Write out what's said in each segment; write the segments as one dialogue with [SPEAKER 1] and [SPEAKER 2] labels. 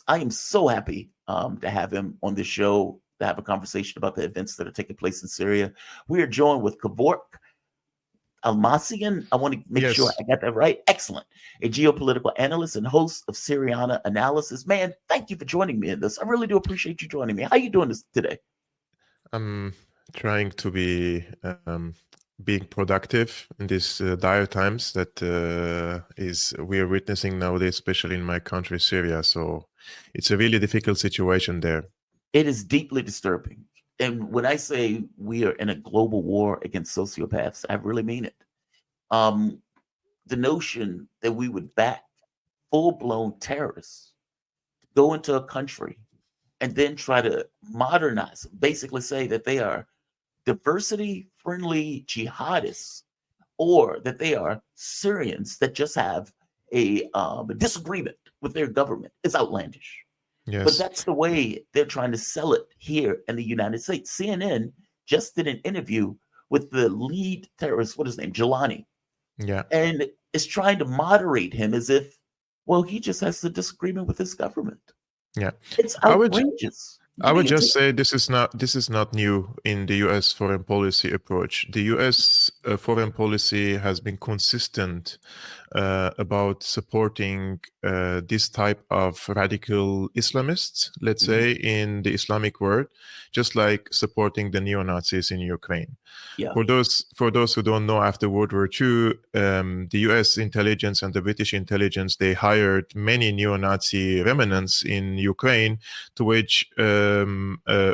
[SPEAKER 1] I am so happy to have him on the show to have a conversation about the events that are taking place in Syria. We are joined with Kevork Almassian. I want to make sure
[SPEAKER 2] Yes,
[SPEAKER 1] I got that right. Excellent. A geopolitical analyst and host of Syrian Analysis. Man, thank you for joining me in this. I really do appreciate you joining me. How you doing this today?
[SPEAKER 2] I'm trying to be being productive in these dire times that is we are witnessing nowadays, especially in my country, Syria. So it's a really difficult situation there.
[SPEAKER 1] It is deeply disturbing. And when I say we are in a global war against sociopaths, I really mean it. Um, the notion that we would back full blown terrorists, go into a country, and then try to modernize them, basically say that they are diversity friendly jihadists or that they are Syrians that just have a disagreement with their government is outlandish. But
[SPEAKER 2] Yes.
[SPEAKER 1] that's the way they're trying to sell it here in the United States. CNN just did an interview with the lead terrorist, what is his name, Jelani,
[SPEAKER 2] Yeah.
[SPEAKER 1] and is trying to moderate him as if, well, he just has a disagreement with his government.
[SPEAKER 2] Yeah.
[SPEAKER 1] It's
[SPEAKER 2] I would
[SPEAKER 1] outrageous.
[SPEAKER 2] I
[SPEAKER 1] Give me
[SPEAKER 2] would
[SPEAKER 1] your take.
[SPEAKER 2] just say this is not new in the U.S. foreign policy approach. The U.S. Foreign policy has been consistent about supporting this type of radical Islamists, let's
[SPEAKER 1] Mhm.
[SPEAKER 2] say, in the Islamic world, just like supporting the neo-Nazis in Ukraine.
[SPEAKER 1] Yeah.
[SPEAKER 2] For those who don't know, after World War II, the U.S. intelligence and the British intelligence, they hired many neo-Nazi remnants in Ukraine to wage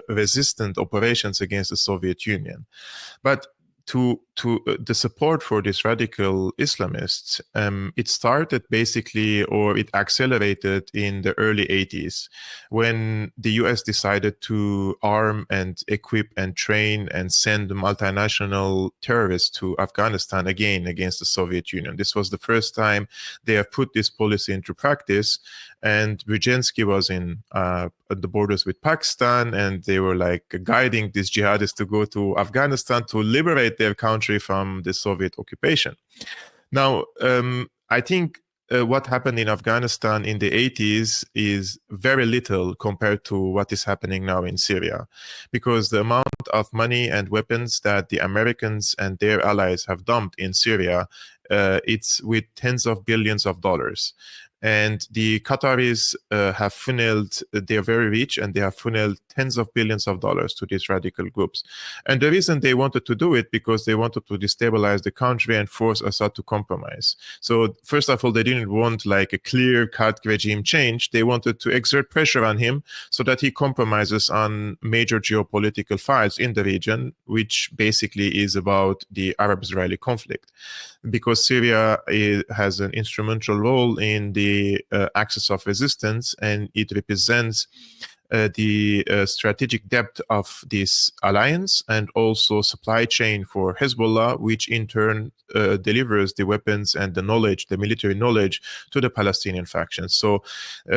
[SPEAKER 2] resistant operations against the Soviet Union. But to the support for these radical Islamists, it started basically, or it accelerated in the early 80s, when the US decided to arm and equip and train and send multinational terrorists to Afghanistan again against the Soviet Union. This was the first time they have put this policy into practice. And Brzezinski was in at the borders with Pakistan, and they were like guiding these jihadists to go to Afghanistan to liberate their country from the Soviet occupation. Now, I think what happened in Afghanistan in the 80s is very little compared to what is happening now in Syria, because the amount of money and weapons that the Americans and their allies have dumped in Syria, it's with tens of billions of dollars. And the Qataris have funneled, they're very rich, and they have funneled tens of billions of dollars to these radical groups. And the reason they wanted to do it, because they wanted to destabilize the country and force Assad to compromise. So first of all, they didn't want like a clear-cut regime change. They wanted to exert pressure on him so that he compromises on major geopolitical files in the region, which basically is about the Arab-Israeli conflict. Because Syria has an instrumental role in the axis of resistance, and it represents the strategic depth of this alliance and also supply chain for Hezbollah, which in turn delivers the weapons and the knowledge, the military knowledge, to the Palestinian factions. So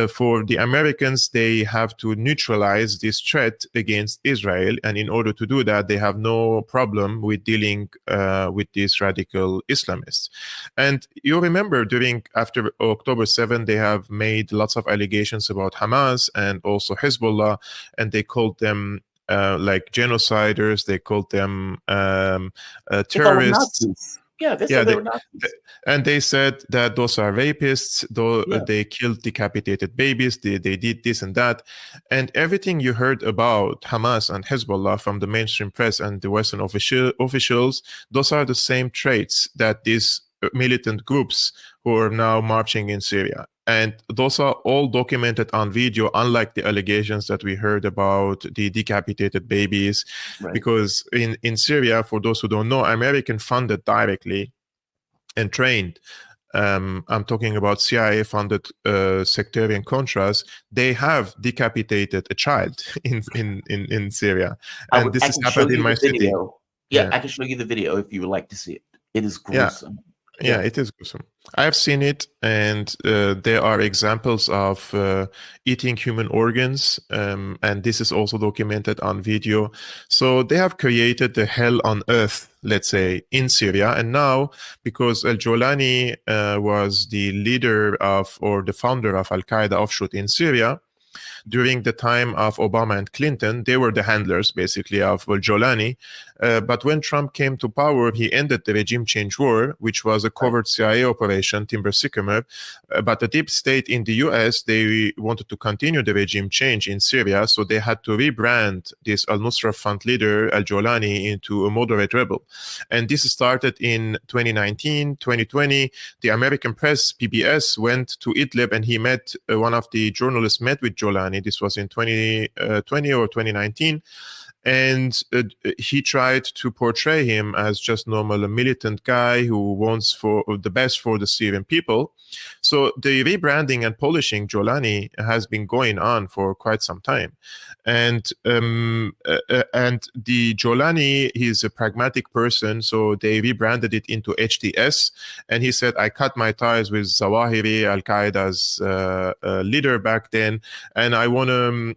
[SPEAKER 2] for the Americans, they have to neutralize this threat against Israel. And in order to do that, they have no problem with dealing with these radical Islamists. And you remember after October 7, they have made lots of allegations about Hamas and also Hezbollah, and they called them like genociders. They called them
[SPEAKER 1] They call them
[SPEAKER 2] terrorists.
[SPEAKER 1] Nazis. Yeah, they
[SPEAKER 2] Yeah,
[SPEAKER 1] said they were Nazis.
[SPEAKER 2] and they said that those are rapists, though
[SPEAKER 1] Yeah.
[SPEAKER 2] they killed decapitated babies, they did this and that. And everything you heard about Hamas and Hezbollah from the mainstream press and the Western officials, those are the same traits that these militant groups who are now marching in Syria. And those are all documented on video, unlike the allegations that we heard about the decapitated babies.
[SPEAKER 1] Right.
[SPEAKER 2] Because in Syria, for those who don't know, American funded directly and trained. I'm talking about CIA-funded sectarian contras. They have decapitated a child in Syria, and this
[SPEAKER 1] I
[SPEAKER 2] has
[SPEAKER 1] can show
[SPEAKER 2] happened in
[SPEAKER 1] you
[SPEAKER 2] my
[SPEAKER 1] the
[SPEAKER 2] city.
[SPEAKER 1] video. Yeah,
[SPEAKER 2] Yeah,
[SPEAKER 1] I can show you the video if you would like to see it. It is
[SPEAKER 2] yeah,
[SPEAKER 1] gruesome.
[SPEAKER 2] yeah.
[SPEAKER 1] Yeah.
[SPEAKER 2] It is gruesome. I have seen it, and there are examples of eating human organs, and this is also documented on video. So they have created the hell on earth, let's say, in Syria. And now, because al-Jolani was the leader of, or the founder of Al-Qaeda offshoot in Syria, during the time of Obama and Clinton. They were the handlers, basically, of Jolani. But when Trump came to power, he ended the regime change war, which was a covert CIA operation, Timber Sycamore. But the deep state in the US, they wanted to continue the regime change in Syria, so they had to rebrand this al-Nusra Front leader, al-Jolani, into a moderate rebel. And this started in 2019, 2020. The American press, PBS, went to Idlib, and he met, one of the journalists met with Jolani. This was in 2020 or 2019. And he tried to portray him as just normal, a militant guy who wants for the best for the Syrian people. So the rebranding and polishing Jolani has been going on for quite some time. And the Jolani, he's a pragmatic person, so they rebranded it into HTS. And he said, I cut my ties with Zawahiri, Al-Qaeda's leader back then, and I want to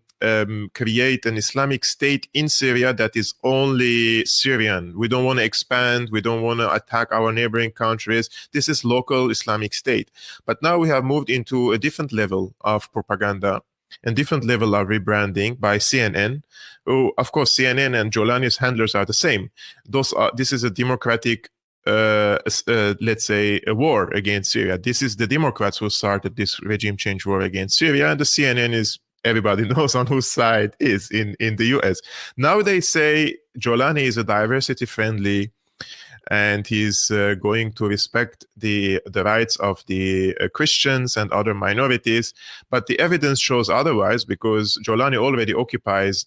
[SPEAKER 2] create an Islamic state in Syria that is only Syrian. We don't want to expand. We don't want to attack our neighboring countries. This is local Islamic state. But now we have moved into a different level of propaganda and different level of rebranding by CNN. Oh, of course, CNN and Jolani's handlers are the same. This is a democratic, let's say, a war against Syria. This is the Democrats who started this regime change war against Syria, and the CNN is, everybody knows on whose side is in the US. Now they say Jolani is a diversity friendly, and he's going to respect the rights of the Christians and other minorities. But the evidence shows otherwise, because Jolani already occupies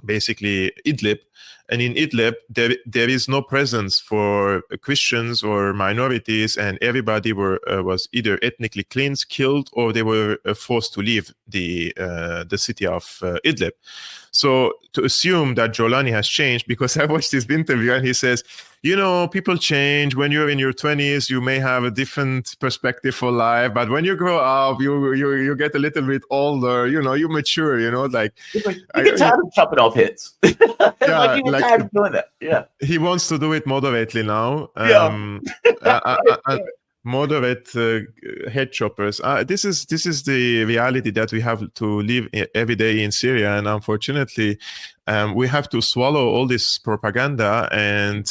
[SPEAKER 2] basically Idlib, and in Idlib there is no presence for Christians or minorities, and everybody was either ethnically cleansed, killed, or they were forced to leave the city of Idlib. So to assume that Jolani has changed, because I watched this interview and he says, people change. When you're in your 20s, you may have a different perspective for life, but when you grow up, you get a little bit older. You mature. Like
[SPEAKER 1] you get tired of chopping off heads.
[SPEAKER 2] Yeah,
[SPEAKER 1] you get tired of doing that. Yeah,
[SPEAKER 2] he wants to do it moderately now. Moderate head choppers. This is the reality that we have to live every day in Syria, and unfortunately, we have to swallow all this propaganda, and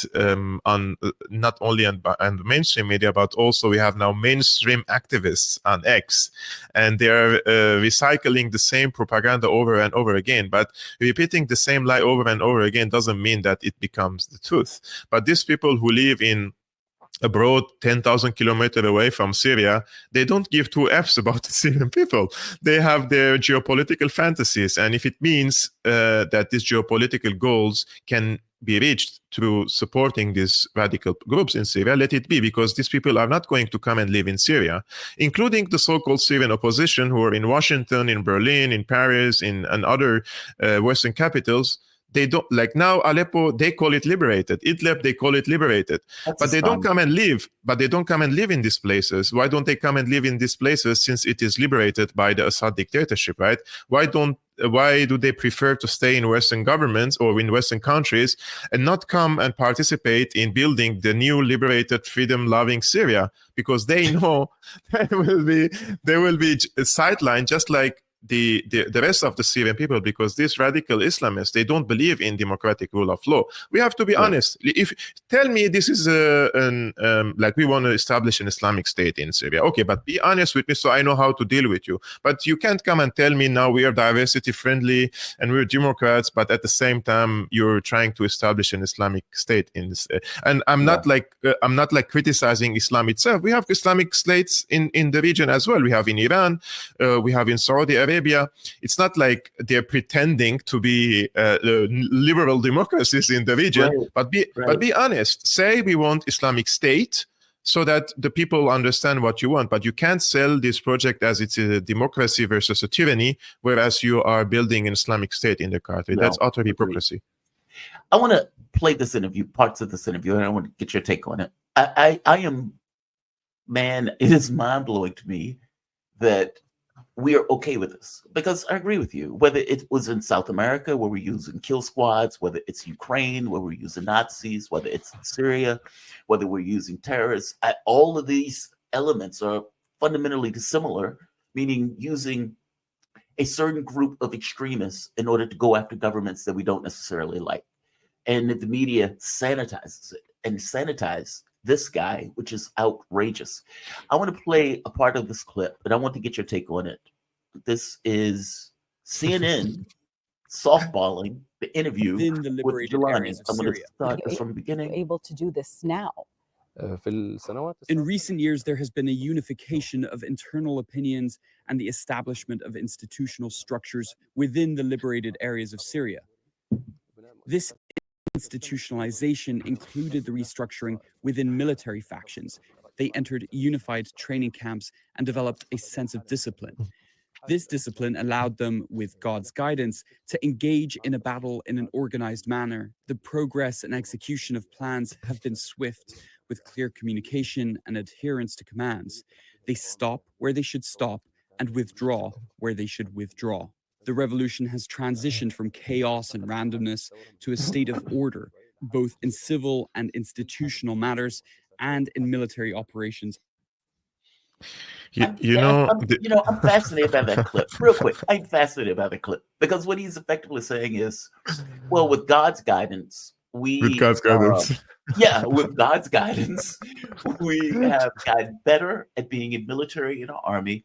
[SPEAKER 2] on not only on the mainstream media, but also we have now mainstream activists on X, and they are recycling the same propaganda over and over again. But repeating the same lie over and over again doesn't mean that it becomes the truth. But these people who live in abroad, 10,000 kilometers away from Syria, they don't give two Fs about the Syrian people. They have their geopolitical fantasies. And if it means that these geopolitical goals can be reached through supporting these radical groups in Syria, let it be, because these people are not going to come and live in Syria, including the so-called Syrian opposition who are in Washington, in Berlin, in Paris, and other Western capitals. They don't, like now Aleppo, they call it liberated. Idlib, they call it liberated. But they don't come and live. But they don't come and live in these places. Why don't they come and live in these places, since it is liberated by the Assad dictatorship, right? Why do they prefer to stay in Western governments or in Western countries and not come and participate in building the new liberated, freedom-loving Syria? Because they know they will be sidelined, just like the rest of the Syrian people, because these radical Islamists, they don't believe in democratic rule of law. We have to be honest. If tell me this is like we want to establish an Islamic state in Syria, okay, but be honest with me so I know how to deal with you. But you can't come and tell me now we are diversity friendly and we're Democrats, but at the same time you're trying to establish an Islamic state in this. And I'm not like criticizing Islam itself. We have Islamic states in the region as well. We have in Iran, we have in Saudi Arabia. It's not like they're pretending to be liberal democracies in the region, but be honest. Say we want Islamic State, so that the people understand what you want. But you can't sell this project as it's a democracy versus a tyranny, whereas you are building an Islamic State in the country. That's utter hypocrisy.
[SPEAKER 1] I want to play this interview, parts of this interview, and I want to get your take on it. I am, man, it is mind blowing to me that we are okay with this, because I agree with you. Whether it was in South America, where we're using kill squads, whether it's Ukraine, where we're using Nazis, whether it's Syria, whether we're using terrorists, all of these elements are fundamentally dissimilar, meaning using a certain group of extremists in order to go after governments that we don't necessarily like. And the media sanitizes it and sanitize this guy, which is outrageous. I want to play a part of this clip, and I want to get your take on it. This is CNN softballing the interview
[SPEAKER 3] within the
[SPEAKER 1] with
[SPEAKER 3] liberated
[SPEAKER 1] Jelani.
[SPEAKER 3] areas of
[SPEAKER 1] I'm going to
[SPEAKER 3] Syria.
[SPEAKER 1] start this from the beginning.
[SPEAKER 4] able to do this now?
[SPEAKER 3] In recent years, there has been a unification of internal opinions and the establishment of institutional structures within the liberated areas of Syria. This institutionalization included the restructuring within military factions. They entered unified training camps and developed a sense of discipline. This discipline allowed them, with God's guidance, to engage in a battle in an organized manner. The progress and execution of plans have been swift, with clear communication and adherence to commands. They stop where they should stop and withdraw where they should withdraw. The revolution has transitioned from chaos and randomness to a state of order, both in civil and institutional matters and in military operations.
[SPEAKER 1] I'm fascinated by that clip. Real quick, I'm fascinated by the clip because what he's effectively saying is, well, with God's guidance, with God's guidance, we have gotten better at being in military in our army,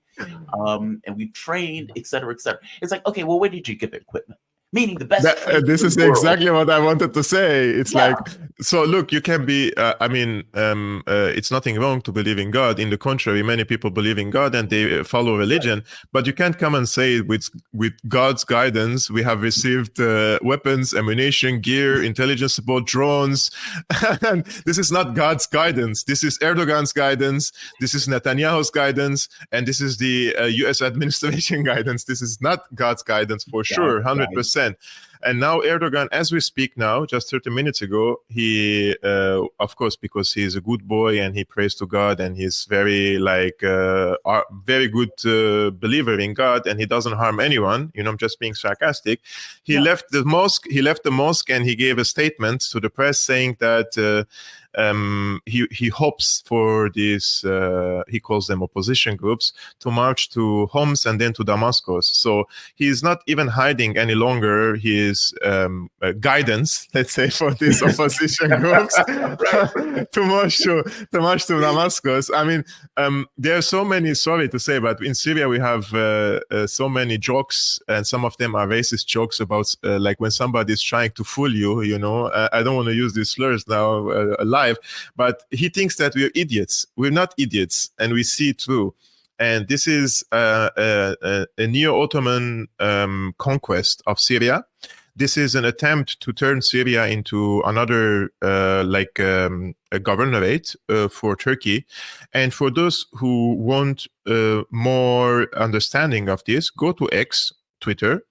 [SPEAKER 1] and we've trained, et cetera, et cetera. It's like, okay, well, where did you get the equipment? Meaning the best.
[SPEAKER 2] This is exactly what I wanted to say. It's like, so look, you can be, it's nothing wrong to believe in God. In the contrary, many people believe in God and they follow religion, but you can't come and say with God's guidance, we have received weapons, ammunition, gear, intelligence support, drones. And this is not God's guidance. This is Erdogan's guidance. This is Netanyahu's guidance. And this is the US administration guidance. This is not God's guidance for sure, 100%. And now Erdogan, as we speak now, just 30 minutes ago, he, of course, because he's a good boy and he prays to God and he's very very good believer in God and he doesn't harm anyone. I'm just being sarcastic. He left the mosque. He left the mosque and he gave a statement to the press saying that he hopes for these, he calls them opposition groups, to march to Homs and then to Damascus. So he's not even hiding any longer his guidance, let's say, for these opposition groups to march to Damascus. I mean, there are so many, sorry to say, but in Syria we have so many jokes, and some of them are racist jokes about like when somebody is trying to fool you, I don't want to use these slurs now live, but he thinks that we're idiots. We're not idiots, and we see through. And this is a neo-Ottoman conquest of Syria. This is an attempt to turn Syria into another a governorate for Turkey. And for those who want more understanding of this, go to X, Twitter,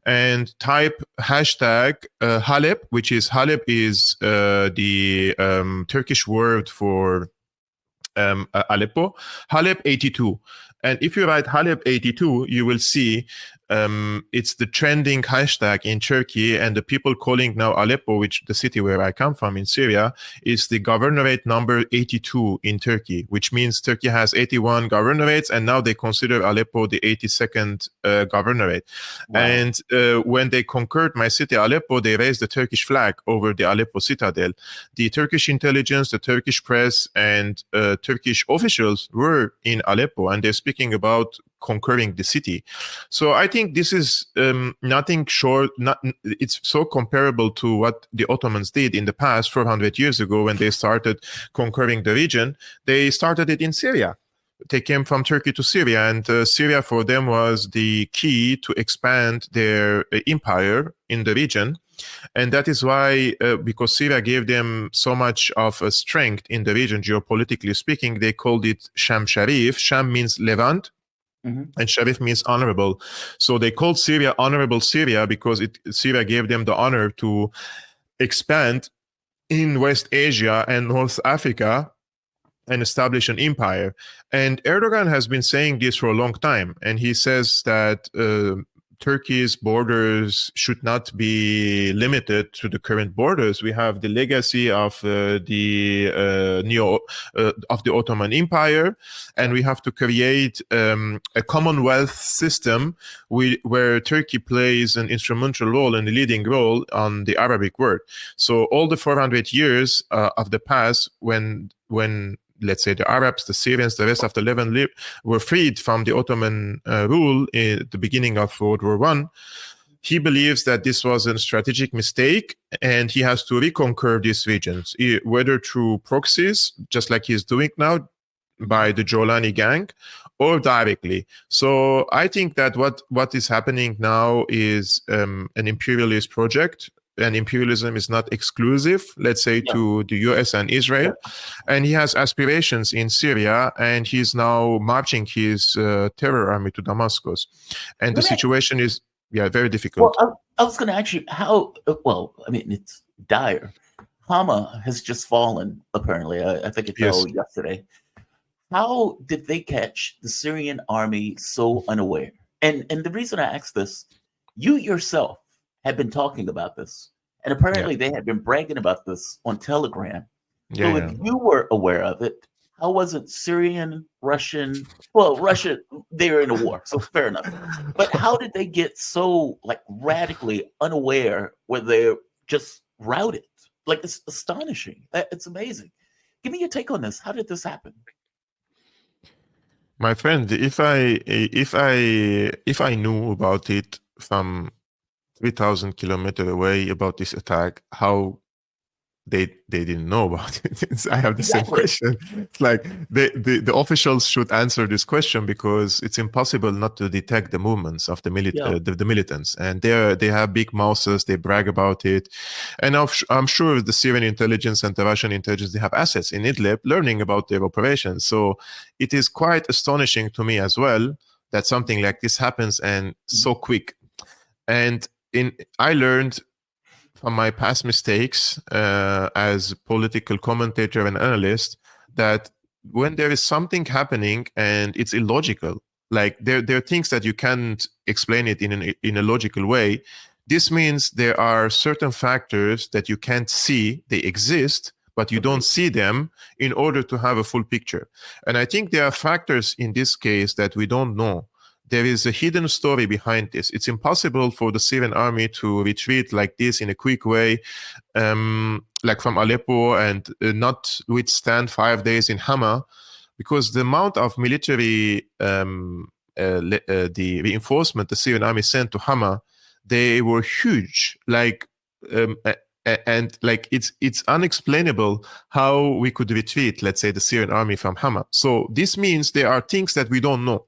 [SPEAKER 2] and type hashtag Halep, which is Halep is the Turkish word for Aleppo, Halep 82. And if you write Halep 82, you will see it's the trending hashtag in Turkey, and the people calling now Aleppo, which the city where I come from in Syria, is the governorate number 82 in Turkey, which means Turkey has 81 governorates, and now they consider Aleppo the 82nd governorate. Wow. And when they conquered my city, Aleppo, they raised the Turkish flag over the Aleppo citadel. The Turkish intelligence, the Turkish press, and Turkish officials were in Aleppo, and they're speaking about conquering the city. So I think this is nothing short. It's so comparable to what the Ottomans did in the past 400 years ago when they started conquering the region. They started it in Syria. They came from Turkey to Syria, and Syria for them was the key to expand their empire in the region. And that is why, because Syria gave them so much of a strength in the region, geopolitically speaking, they called it Sham Sharif. Sham means Levant. Mm-hmm. And Sharif means honorable. So they called Syria honorable Syria because Syria gave them the honor to expand in West Asia and North Africa and establish an empire. And Erdogan has been saying this for a long time. And he says that Turkey's borders should not be limited to the current borders. We have the legacy of the Ottoman Empire, and we have to create a Commonwealth system where Turkey plays an instrumental role and a leading role on the Arabic world. So all the 400 years of the past, when let's say the Arabs, the Syrians, the rest of the Levant were freed from the Ottoman rule at the beginning of World War I. He believes that this was a strategic mistake and he has to reconquer these regions, whether through proxies, just like he's doing now by the Jolani gang, or directly. So I think that what is happening now is an imperialist project. And imperialism is not exclusive, let's say, to the US and Israel. And he has aspirations in Syria, and he's now marching his terror army to Damascus. And the situation is, very difficult.
[SPEAKER 1] Well, I was going to ask you it's dire. Hama has just fallen, apparently. I think it fell yesterday. How did they catch the Syrian army so unaware? And the reason I ask this, you yourself had been talking about this, and apparently they had been bragging about this on Telegram. So if you were aware of it, how was it Syrian, Russian? Well, Russia, they're in a war, so fair enough. But how did they get so radically unaware where they're just routed? It's astonishing. It's amazing. Give me your take on this. How did this happen?
[SPEAKER 2] My friend, if I knew about it from 3,000 kilometers away about this attack, how they didn't know about it? I have the same question. It's like the officials should answer this question, because it's impossible not to detect the movements of the militants, and they have big mouths. They brag about it, and I'm sure the Syrian intelligence and the Russian intelligence, they have assets in Idlib learning about their operations. So it is quite astonishing to me as well that something like this happens and so quick. And I learned from my past mistakes as political commentator and analyst that when there is something happening and it's illogical, like there are things that you can't explain it in a logical way, this means there are certain factors that you can't see. They exist, but you don't see them in order to have a full picture. And I think there are factors in this case that we don't know. There is a hidden story behind this. It's impossible for the Syrian army to retreat like this in a quick way, like from Aleppo, and not withstand 5 days in Hama, because the amount of military, the reinforcement the Syrian army sent to Hama, they were huge. It's unexplainable how we could retreat, let's say, the Syrian army from Hama. So this means there are things that we don't know.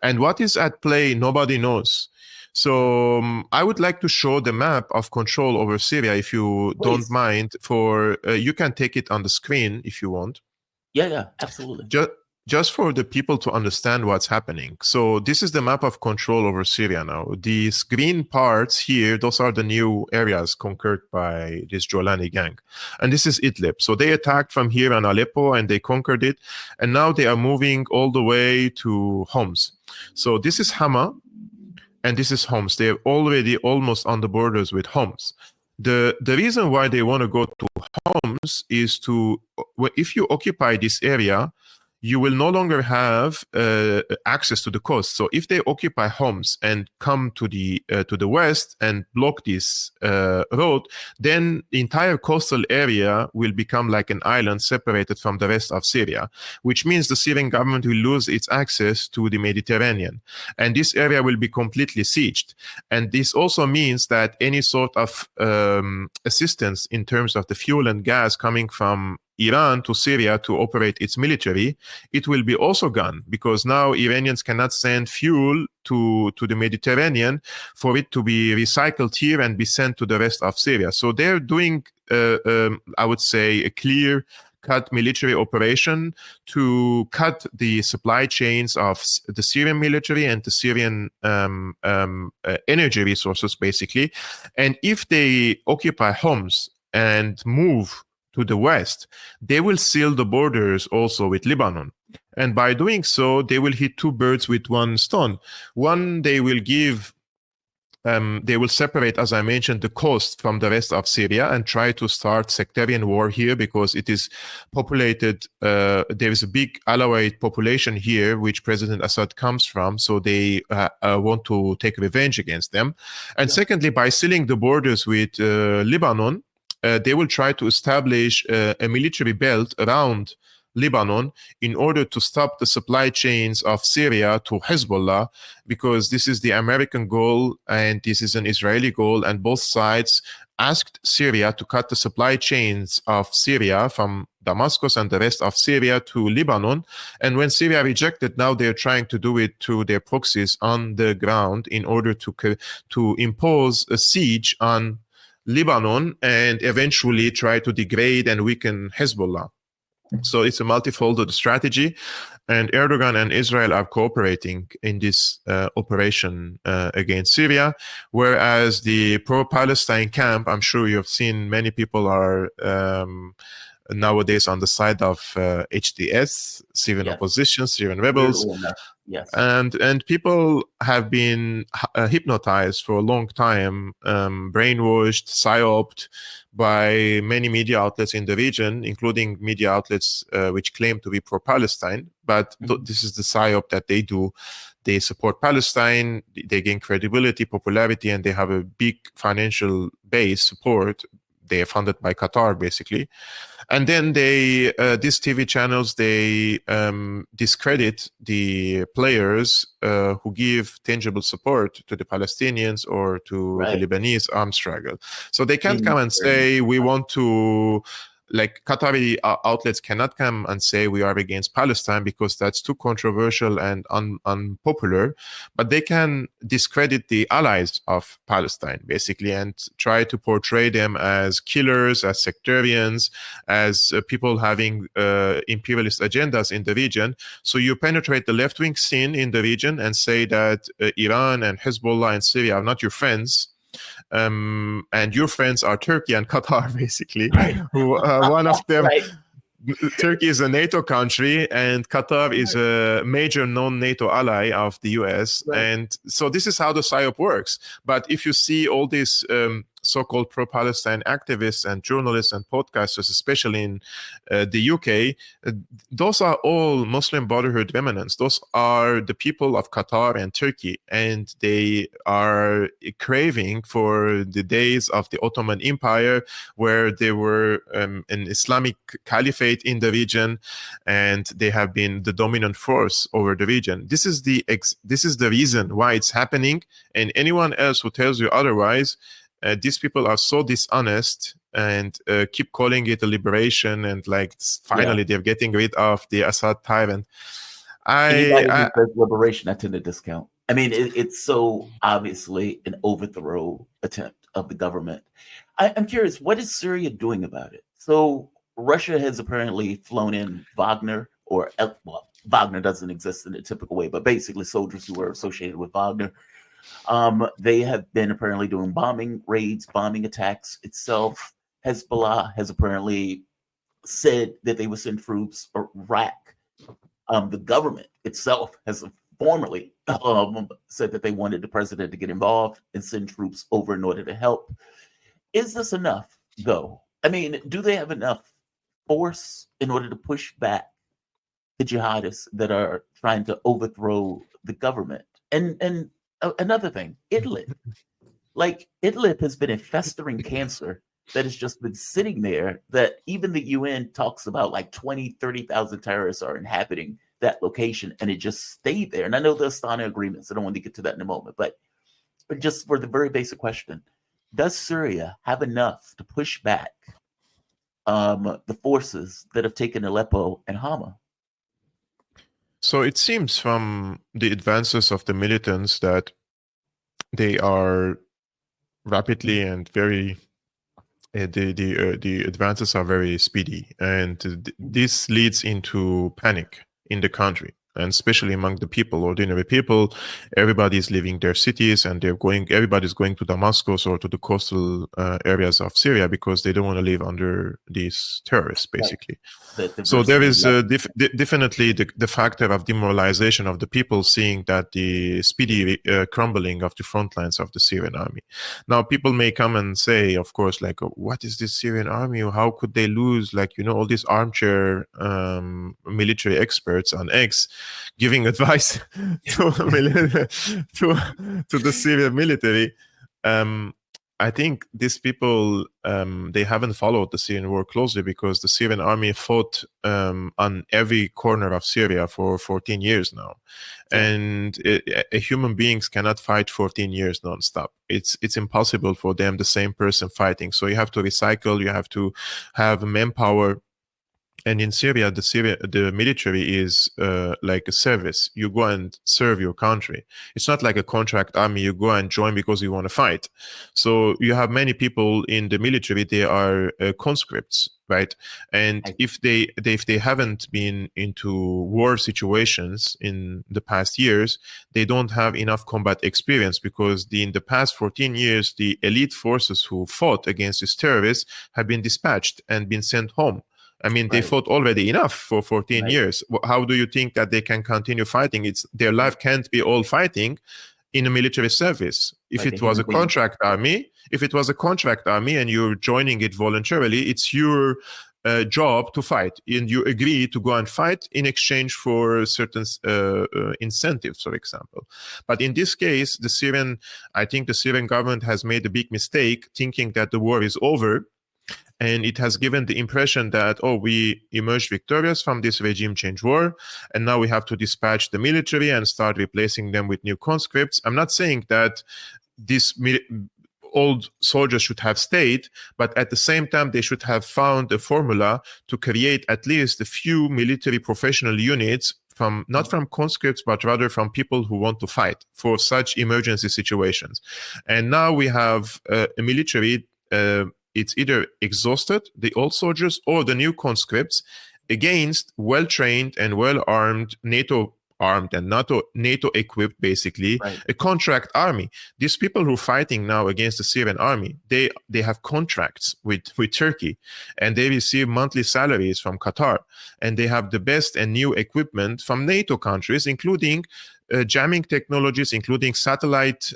[SPEAKER 2] And what is at play, nobody knows. So I would like to show the map of control over Syria, if you don't mind. You can take it on the screen if you want.
[SPEAKER 1] Yeah, absolutely.
[SPEAKER 2] Just for the people to understand what's happening. So this is the map of control over Syria now. These green parts here, those are the new areas conquered by this Jolani gang. And this is Idlib. So they attacked from here on Aleppo and they conquered it. And now they are moving all the way to Homs. So this is Hama and this is Homs. They're already almost on the borders with Homs. The reason why they want to go to Homs is if you occupy this area, you will no longer have access to the coast. So if they occupy Homs and come to the west and block this road, then the entire coastal area will become like an island separated from the rest of Syria, which means the Syrian government will lose its access to the Mediterranean. And this area will be completely sieged. And this also means that any sort of assistance in terms of the fuel and gas coming from Iran to Syria to operate its military, it will be also gone, because now Iranians cannot send fuel to the Mediterranean for it to be recycled here and be sent to the rest of Syria. So they're doing, I would say, a clear cut military operation to cut the supply chains of the Syrian military and the Syrian energy resources, basically. And if they occupy Homs and move to the west, they will seal the borders also with Lebanon. And by doing so, they will hit two birds with one stone. One, they will give they will separate, as I mentioned, the coast from the rest of Syria and try to start sectarian war here because it is populated. There is a big Alawite population here, which President Assad comes from. So they want to take revenge against them. And secondly, by sealing the borders with Lebanon, they will try to establish a military belt around Lebanon in order to stop the supply chains of Syria to Hezbollah, because this is the American goal and this is an Israeli goal, and both sides asked Syria to cut the supply chains of Syria from Damascus and the rest of Syria to Lebanon. And when Syria rejected, now they're trying to do it to their proxies on the ground in order to impose a siege on Lebanon and eventually try to degrade and weaken Hezbollah. So it's a multifold strategy, and Erdogan and Israel are cooperating in this operation against Syria, whereas the pro-Palestine camp, I'm sure you've seen many people are nowadays on the side of HDS, Syrian opposition, Syrian rebels.
[SPEAKER 1] Yes.
[SPEAKER 2] And people have been hypnotized for a long time, brainwashed, psyoped by many media outlets in the region, including media outlets which claim to be pro-Palestine. But this is the psyop that they do. They support Palestine, they gain credibility, popularity, and they have a big financial base support. They are funded by Qatar, basically. And then they, these TV channels, they discredit the players who give tangible support to the Palestinians or to the Lebanese armed struggle. So they can't come and say, we want to, like Qatari outlets cannot come and say we are against Palestine because that's too controversial and unpopular, but they can discredit the allies of Palestine, basically, and try to portray them as killers, as sectarians, as people having imperialist agendas in the region. So you penetrate the left-wing scene in the region and say that Iran and Hezbollah and Syria are not your friends. And your friends are Turkey and Qatar, basically. Who, one of them, Turkey is a NATO country, and Qatar is a major non-NATO ally of the US. And so this is how the PSYOP works. But if you see all these so-called pro-Palestine activists and journalists and podcasters, especially in the UK, those are all Muslim Brotherhood remnants. Those are the people of Qatar and Turkey, and they are craving for the days of the Ottoman Empire, where there were an Islamic caliphate in the region, and they have been the dominant force over the region. This is the reason why it's happening, and anyone else who tells you otherwise, these people are so dishonest and keep calling it a liberation, and like finally they're getting rid of the Assad tyrant.
[SPEAKER 1] Anybody who says liberation, I tend to discount. I mean, it's so obviously an overthrow attempt of the government. I'm curious, what is Syria doing about it? So Russia has apparently flown in Wagner, or well, Wagner doesn't exist in a typical way, but basically soldiers who were associated with Wagner. They have been apparently doing bombing raids, bombing attacks itself. Hezbollah has apparently said that they would send troops. Iraq, the government itself has formally said that they wanted the president to get involved and send troops over in order to help. Is this enough, though? I mean, do they have enough force in order to push back the jihadists that are trying to overthrow the government? And another thing, Idlib. Like, Idlib has been a festering cancer that has just been sitting there, that even the UN talks about, like 20, 30,000 terrorists are inhabiting that location, and it just stayed there. And I know the Astana agreements, I don't want to get to that in a moment, but just for the very basic question, does Syria have enough to push back the forces that have taken Aleppo and Hama?
[SPEAKER 2] So it seems from the advances of the militants that they are rapidly and very, the advances are very speedy, and this leads into panic in the country. and especially among the people, ordinary people. Everybody is leaving their cities, and everybody's going to Damascus or to the coastal areas of Syria because they don't want to live under these terrorists, basically. So there is definitely the factor of demoralization of the people, seeing that the speedy crumbling of the front lines of the Syrian army. Now, people may come and say, of course, like, what is this Syrian army? How could they lose? Like, all these armchair military experts on X giving advice to the Syrian military. I think these people, they haven't followed the Syrian war closely, because the Syrian army fought on every corner of Syria for 14 years now. And human beings cannot fight 14 years nonstop. It's impossible for them, the same person fighting. So you have to recycle, you have to have manpower. And in Syria, the military is like a service. You go and serve your country. It's not like a contract army. You go and join because you want to fight. So you have many people in the military. They are conscripts, right? And if they haven't been into war situations in the past years, they don't have enough combat experience, because in the past 14 years, the elite forces who fought against these terrorists have been dispatched and been sent home. I mean, they fought already enough for 14 years. How do you think that they can continue fighting? Their life can't be all fighting in a military service. If it was a contract army, and you're joining it voluntarily, it's your job to fight, and you agree to go and fight in exchange for certain incentives, for example. But in this case, I think the Syrian government has made a big mistake, thinking that the war is over. And it has given the impression that, we emerged victorious from this regime change war, and now we have to dispatch the military and start replacing them with new conscripts. I'm not saying that these old soldiers should have stayed, but at the same time, they should have found a formula to create at least a few military professional units, not from conscripts, but rather from people who want to fight for such emergency situations. And now we have a military, it's either exhausted, the old soldiers, or the new conscripts, against well-trained and well-armed, NATO-armed and NATO-equipped, basically, a contract army. These people who are fighting now against the Syrian army, they have contracts with Turkey, and they receive monthly salaries from Qatar, and they have the best and new equipment from NATO countries, including jamming technologies, including satellite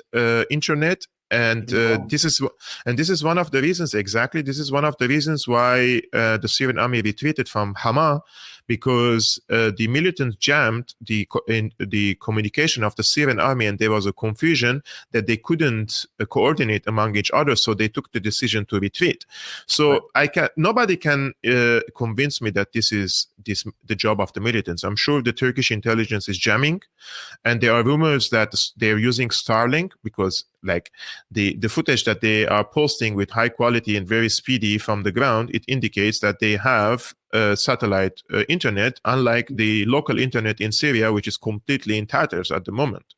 [SPEAKER 2] internet. And this is one of the reasons. Exactly, this is one of the reasons why the Syrian army retreated from Hama, because the militants jammed the communication of the Syrian army, and there was a confusion that they couldn't coordinate among each other. So they took the decision to retreat. So nobody can convince me that this is the job of the militants. I'm sure the Turkish intelligence is jamming, and there are rumors that they're using Starlink, because like the footage that they are posting with high quality and very speedy from the ground, it indicates that they have satellite internet, unlike the local internet in Syria, which is completely in tatters at the moment.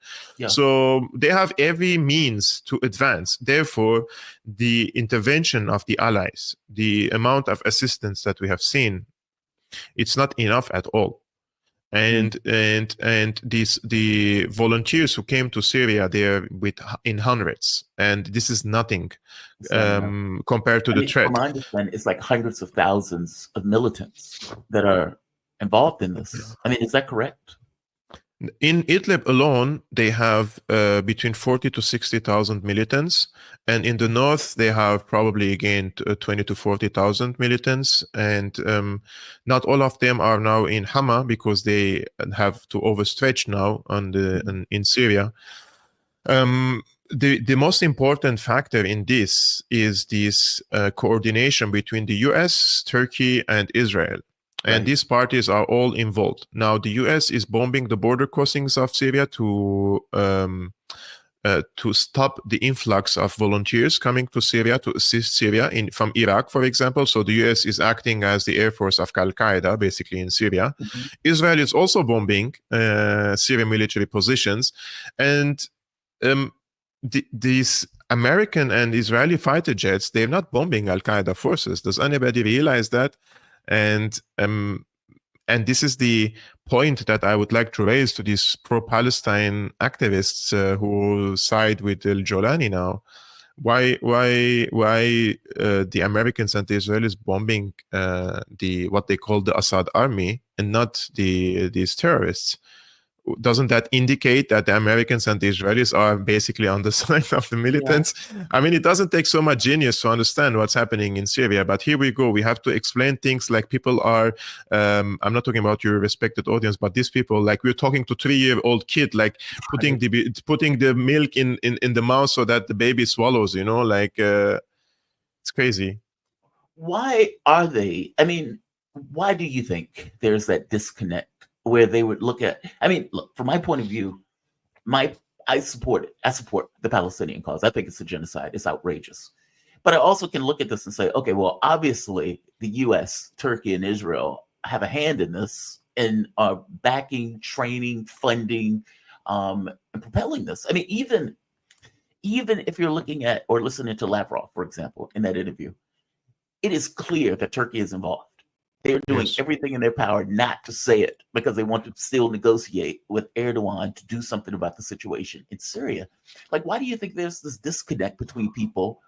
[SPEAKER 2] So they have every means to advance. Therefore, the intervention of the allies, the amount of assistance that we have seen, it's not enough at all. And the volunteers who came to Syria, they're in hundreds, and this is nothing compared to the threat.
[SPEAKER 1] From my understanding, it's like hundreds of thousands of militants that are involved in this. I mean, is that correct?
[SPEAKER 2] In Idlib alone, they have between 40 to 60,000 militants, and in the north, they have probably again 20 to 40,000 militants. And not all of them are now in Hama, because they have to overstretch now in Syria. The most important factor in this is this coordination between the US, Turkey, and Israel. And these parties are all involved. Now, the U.S. is bombing the border crossings of Syria to stop the influx of volunteers coming to Syria to assist Syria from Iraq, for example. So the U.S. is acting as the air force of Al-Qaeda, basically, in Syria. Israel is also bombing Syrian military positions. And these American and Israeli fighter jets, they're not bombing Al-Qaeda forces. Does anybody realize that? And and this is the point that I would like to raise to these pro-Palestine activists who side with Al-Jolani now. Why the Americans and the Israelis bombing the what they call the Assad army and not these terrorists? Doesn't that indicate that the Americans and the Israelis are basically on the side of the militants? Yeah. I mean, it doesn't take so much genius to understand what's happening in Syria, but here we go. We have to explain things like people are, I'm not talking about your respected audience, but these people, like we're talking to 3-year-old kid, like putting the milk in the mouth so that the baby swallows, you know, like it's crazy.
[SPEAKER 1] Why are they? I mean, why do you think there's that disconnect where they would look at, I mean, look, from my point of view, I support it. I support the Palestinian cause. I think it's a genocide. It's outrageous. But I also can look at this and say, okay, well, obviously the US, Turkey, and Israel have a hand in this and are backing, training, funding, and propelling this. I mean, even if you're looking at or listening to Lavrov, for example, in that interview, it is clear that Turkey is involved. They're doing everything in their power not to say it because they want to still negotiate with Erdogan to do something about the situation in Syria. Like, why do you think there's this disconnect between people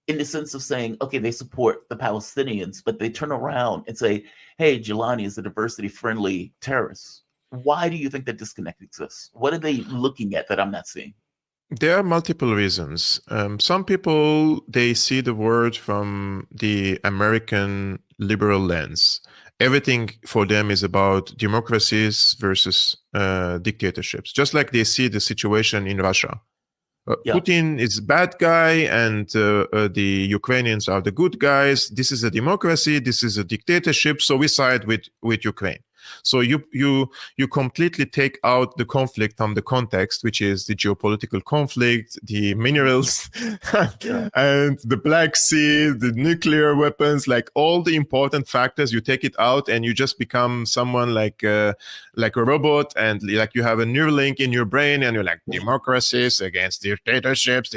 [SPEAKER 1] in the sense of saying, okay, they support the Palestinians, but they turn around and say, hey, Jilani is a diversity-friendly terrorist? Why do you think that disconnect exists? What are they looking at that I'm not seeing?
[SPEAKER 2] There are multiple reasons. Some people, they see the world from the American liberal lens. Everything for them is about democracies versus dictatorships, just like they see the situation in Russia. Putin is a bad guy and the Ukrainians are the good guys. This is a democracy, this is a dictatorship, so we side with Ukraine. So you completely take out the conflict from the context, which is the geopolitical conflict, the minerals, and the Black Sea, the nuclear weapons, like all the important factors. You take it out, and you just become someone like a robot, and like you have a Neuralink in your brain, and you're like democracies against dictatorships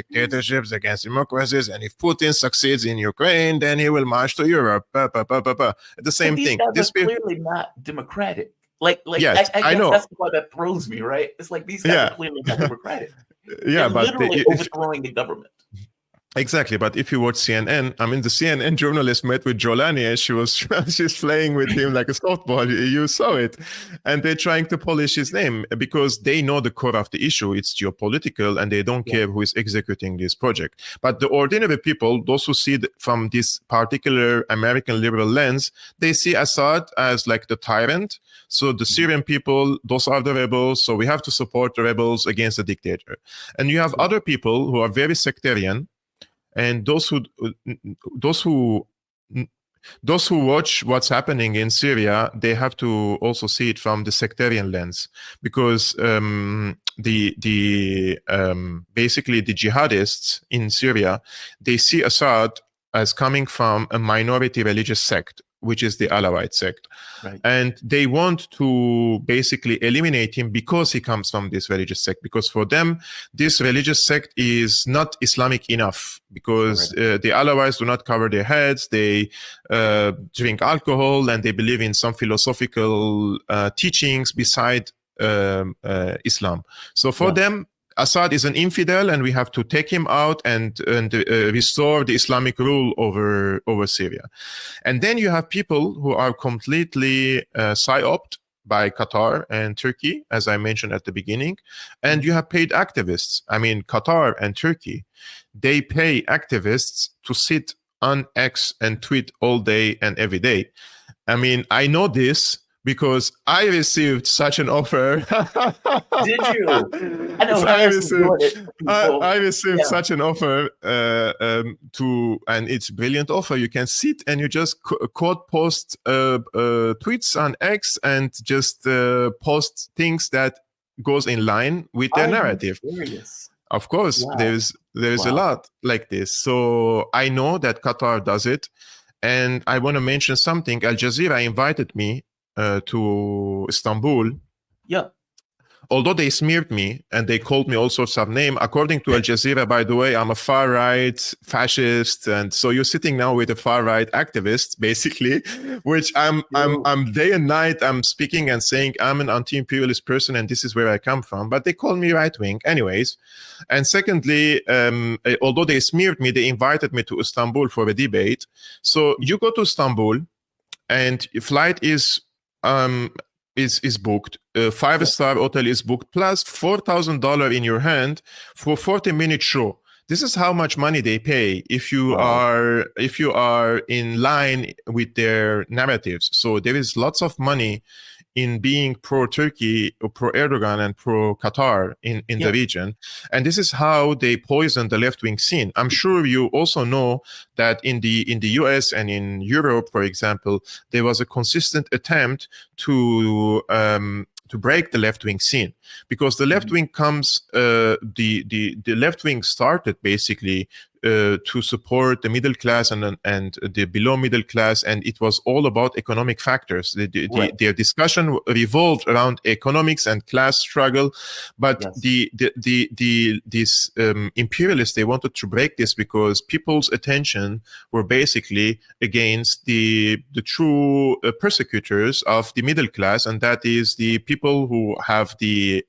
[SPEAKER 2] against democracies, and if Putin succeeds in Ukraine, then he will march to Europe. The same thing.
[SPEAKER 1] These guys are clearly not democratic. Like
[SPEAKER 2] yes,
[SPEAKER 1] I
[SPEAKER 2] know.
[SPEAKER 1] That's why that throws me, right? It's like these guys are clearly not democratic. They're
[SPEAKER 2] but
[SPEAKER 1] literally overthrowing the government.
[SPEAKER 2] Exactly, but if you watch CNN, I mean, the CNN journalist met with Jolani and she's playing with him like a softball. You saw it, and they're trying to polish his name because they know the core of the issue. It's geopolitical, and they don't care who is executing this project. But the ordinary people, those who see from this particular American liberal lens, they see Assad as like the tyrant. So the Syrian people, those are the rebels. So we have to support the rebels against the dictator. And you have other people who are very sectarian. And those who watch what's happening in Syria, they have to also see it from the sectarian lens, because basically the jihadists in Syria, they see Assad as coming from a minority religious sect, which is the Alawite sect.
[SPEAKER 1] Right.
[SPEAKER 2] And they want to basically eliminate him because he comes from this religious sect, because for them, this religious sect is not Islamic enough, because the Alawites do not cover their heads, they drink alcohol, and they believe in some philosophical teachings beside Islam. So for them, Assad is an infidel, and we have to take him out and restore the Islamic rule over Syria. And then you have people who are completely psyoped by Qatar and Turkey, as I mentioned at the beginning. And you have paid activists. I mean, Qatar and Turkey, they pay activists to sit on X and tweet all day and every day. I mean, I know this because I received such an offer.
[SPEAKER 1] Did you? I know.
[SPEAKER 2] I received such an offer and it's a brilliant offer. You can sit and you just quote post tweets on X and just post things that goes in line with their narrative.
[SPEAKER 1] Serious?
[SPEAKER 2] Of course, there is a lot like this. So I know that Qatar does it, and I want to mention something. Al Jazeera invited me to Istanbul although they smeared me and they called me all sorts of names, according to Al Jazeera, by the way, I'm a far-right fascist. And so you're sitting now with a far-right activist, basically, which I'm day and night, I'm speaking and saying I'm an anti-imperialist person and this is where I come from. But they call me right-wing anyways. And secondly, although they smeared me, they invited me to Istanbul for a debate. So you go to Istanbul and flight is booked, five-star hotel is booked, plus $4,000 in your hand for 40-minute show. This is how much money they pay if you are in line with their narratives. So there is lots of money in being pro-Turkey or pro-Erdogan and pro-Qatar in the region. And this is how they poison the left-wing scene. I'm sure you also know that in the US and in Europe, for example, there was a consistent attempt to break the left-wing scene, because the left-wing comes, the left-wing started basically to support the middle class and the below middle class, and it was all about economic factors. Their discussion revolved around economics and class struggle, but these imperialists, they wanted to break this because people's attention were basically against the true persecutors of the middle class, and that is the people who have the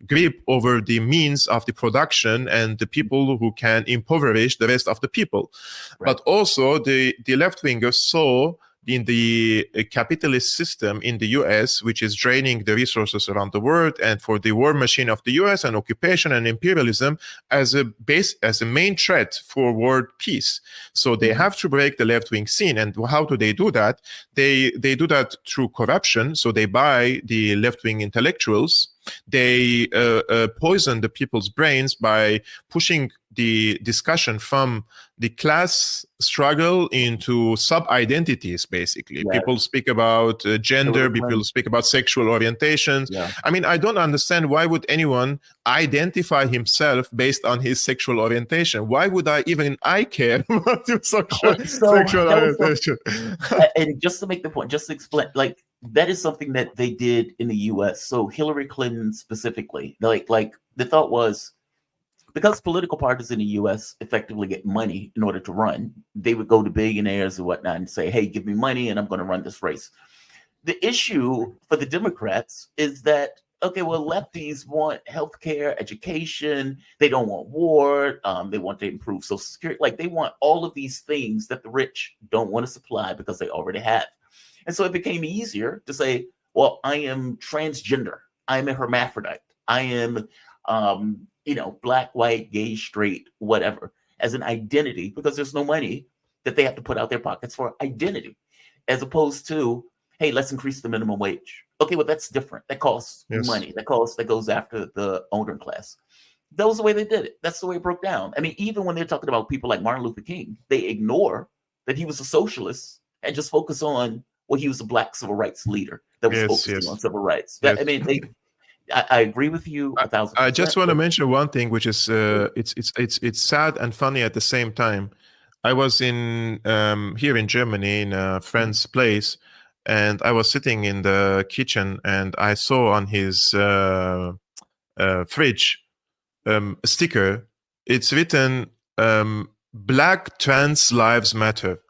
[SPEAKER 2] grip over the means of the production and the people who can impoverish the rest of the people. But also the left-wingers saw in the capitalist system in the US, which is draining the resources around the world, and for the war machine of the US and occupation and imperialism as a main threat for world peace. So they have to break the left-wing scene. And how do? They do that through corruption. So they buy the left-wing intellectuals. They poison the people's brains by pushing the discussion from the class struggle into sub-identities, basically. People speak about gender, people speak about sexual orientations. I mean, I don't understand, why would anyone identify himself based on his sexual orientation? Why would I care about your sexual orientation?
[SPEAKER 1] And just to make the point, just to explain, like, that is something that they did in the US. So Hillary Clinton specifically, like the thought was, because political parties in the US effectively get money in order to run, they would go to billionaires and whatnot and say, hey, give me money and I'm going to run this race. The issue for the Democrats is that, okay, well, lefties want healthcare, education. They don't want war. They want to improve Social Security. Like, they want all of these things that the rich don't want to supply because they already have. And so it became easier to say, well, I am transgender. I am a hermaphrodite. I am, black, white, gay, straight, whatever, as an identity, because there's no money that they have to put out their pockets for identity, as opposed to, hey, let's increase the minimum wage. Okay, well, that's different. That costs money. That goes after the owner class. That was the way they did it. That's the way it broke down. I mean, even when they're talking about people like Martin Luther King, they ignore that he was a socialist and just focus on, well, he was a black civil rights leader that was focusing on civil rights. I mean, I agree with you 1,000%.
[SPEAKER 2] I just want to mention one thing, which is it's sad and funny at the same time. I was in here in Germany in a friend's place, and I was sitting in the kitchen, and I saw on his fridge a sticker. It's written "Black Trans Lives Matter,"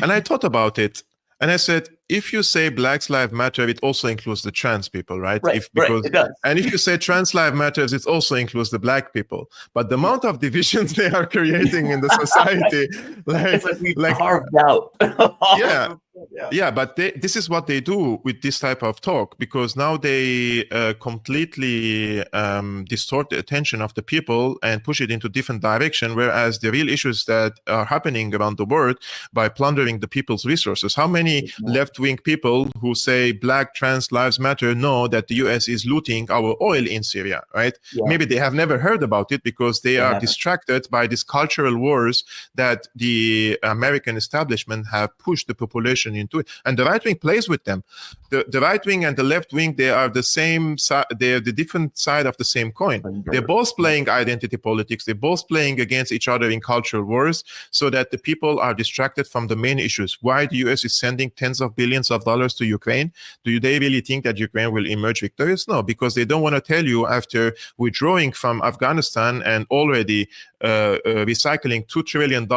[SPEAKER 2] and I thought about it. And I said, if you say Black Lives Matter, it also includes the trans people, right?
[SPEAKER 1] Right, it does.
[SPEAKER 2] And if you say trans lives matters, it also includes the black people. But the amount of divisions they are creating in the society,
[SPEAKER 1] like carved out.
[SPEAKER 2] But this is what they do with this type of talk, because now they completely distort the attention of the people and push it into different direction, whereas the real issues that are happening around the world by plundering the people's resources. How many left-wing people who say Black trans lives matter know that the US is looting our oil in Syria, right? Maybe they have never heard about it because they are distracted by these cultural wars that the American establishment have pushed the population aggression into it. And the right wing plays with them. The right wing and the left wing, they are the same side, they're the different side of the same coin. They're both playing identity politics. They're both playing against each other in cultural wars so that the people are distracted from the main issues. Why the US is sending tens of billions of dollars to Ukraine? Do they really think that Ukraine will emerge victorious? No, because they don't want to tell you after withdrawing from Afghanistan and already recycling $2 trillion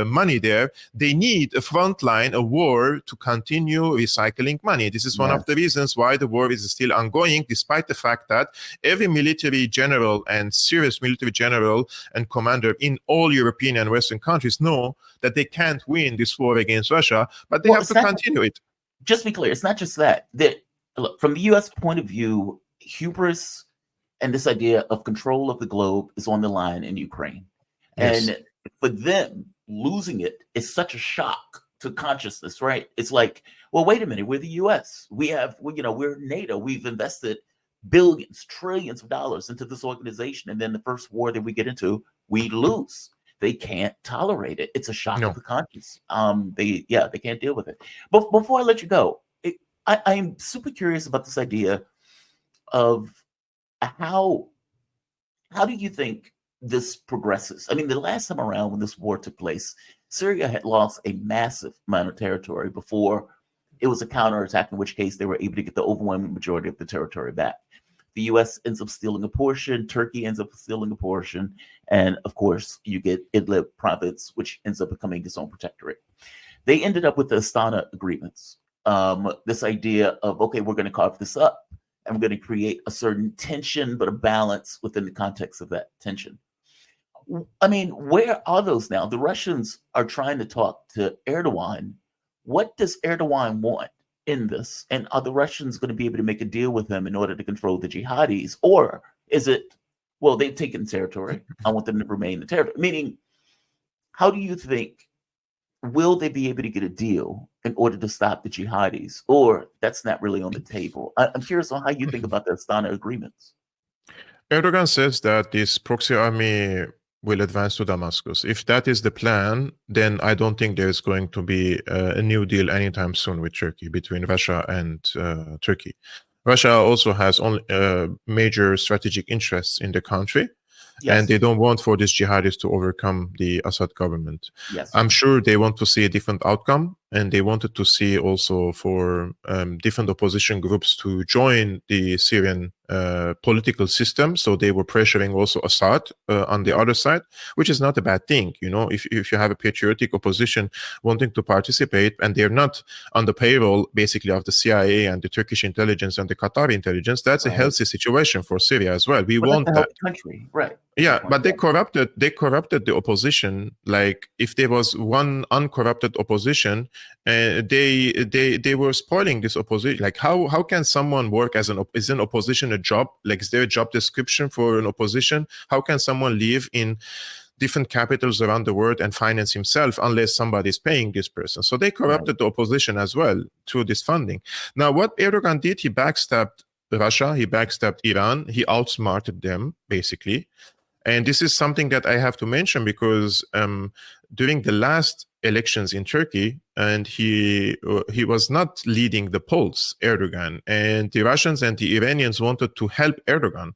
[SPEAKER 2] money there, they need a front line, a war to continue recycling money. This is one of the reasons why the war is still ongoing, despite the fact that every military general and serious military general and commander in all European and Western countries know that they can't win this war against Russia, but they have to continue it.
[SPEAKER 1] Just be clear, it's not just that. Look, from the US point of view, hubris and this idea of control of the globe is on the line in Ukraine.
[SPEAKER 2] Yes.
[SPEAKER 1] And for them, losing it is such a shock to consciousness, right? It's like, well, wait a minute, we're the US. We're NATO. We've invested billions, trillions of dollars into this organization. And then the first war that we get into, we lose. They can't tolerate it. It's a shock of the conscience. They can't deal with it. But before I let you go, I'm super curious about this idea of how do you think this progresses? I mean, the last time around when this war took place, Syria had lost a massive amount of territory before it was a counterattack, in which case they were able to get the overwhelming majority of the territory back. The US ends up stealing a portion, Turkey ends up stealing a portion, and of course, you get Idlib province, which ends up becoming its own protectorate. They ended up with the Astana agreements. This idea of, okay, we're going to carve this up, and we're going to create a certain tension, but a balance within the context of that tension. I mean, where are those now? The Russians are trying to talk to Erdogan. What does Erdogan want in this? And are the Russians going to be able to make a deal with him in order to control the jihadis? Or is it, well, they've taken territory, I want them to remain in territory? Meaning, how do you think, will they be able to get a deal in order to stop the jihadis? Or that's not really on the table? I'm curious on how you think about the Astana agreements.
[SPEAKER 2] Erdogan says that this proxy army will advance to Damascus. If that is the plan, then I don't think there's going to be a new deal anytime soon with Turkey, between Russia and Turkey. Russia also has major strategic interests in the country. Yes. And they don't want for these jihadists to overcome the Assad government.
[SPEAKER 1] Yes.
[SPEAKER 2] I'm sure they want to see a different outcome, and they wanted to see also for different opposition groups to join the Syrian political system. So they were pressuring also Assad on the other side, which is not a bad thing. You know, if you have a patriotic opposition wanting to participate, and they're not on the payroll basically of the CIA and the Turkish intelligence and the Qatari intelligence, that's a healthy situation for Syria as well. We want that.
[SPEAKER 1] Country, right?
[SPEAKER 2] Yeah, but they corrupted the opposition. Like, if there was one uncorrupted opposition, they were spoiling this opposition. Like, how can someone work as is an opposition a job? Like, is there a job description for an opposition? How can someone live in different capitals around the world and finance himself unless somebody is paying this person? So they corrupted the opposition as well through this funding. Now, what Erdogan did, he backstabbed Russia, he backstabbed Iran, he outsmarted them basically. And this is something that I have to mention because during the last elections in Turkey, and he was not leading the polls, Erdogan, and the Russians and the Iranians wanted to help Erdogan.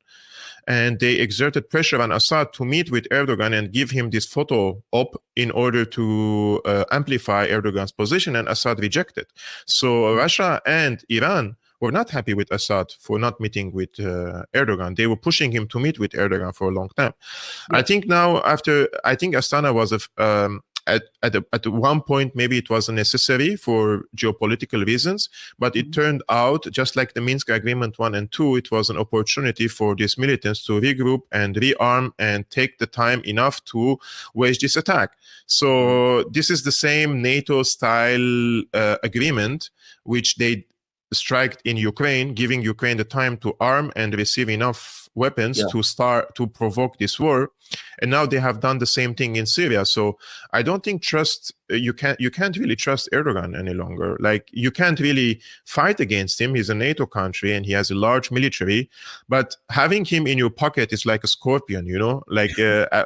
[SPEAKER 2] And they exerted pressure on Assad to meet with Erdogan and give him this photo op in order to amplify Erdogan's position, and Assad rejected. So Russia and Iran were not happy with Assad for not meeting with Erdogan. They were pushing him to meet with Erdogan for a long time. Yeah. I think now, I think Astana was at one point, maybe it was necessary for geopolitical reasons, but it turned out, just like the Minsk Agreement 1 and 2, it was an opportunity for these militants to regroup and rearm and take the time enough to wage this attack. So this is the same NATO-style agreement, which they striked in Ukraine, giving Ukraine the time to arm and receive enough weapons to provoke this war. And now they have done the same thing in Syria. So I don't think you can't really trust Erdogan any longer. Like, you can't really fight against him. He's a NATO country and he has a large military, but having him in your pocket is like a scorpion, you know, like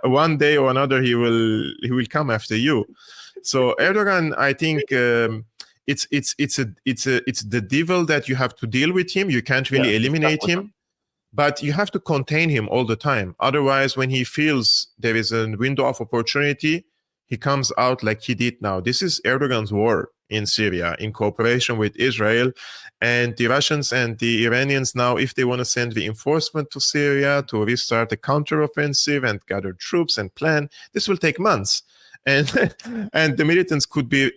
[SPEAKER 2] one day or another he will come after you. So Erdogan, I think it's the devil that you have to deal with him. You can't really eliminate him, but you have to contain him all the time. Otherwise, when he feels there is a window of opportunity, he comes out like he did now. This is Erdogan's war in Syria in cooperation with Israel. And the Russians and the Iranians now, if they want to send reinforcement to Syria to restart a counteroffensive and gather troops and plan, this will take months. And and the militants could be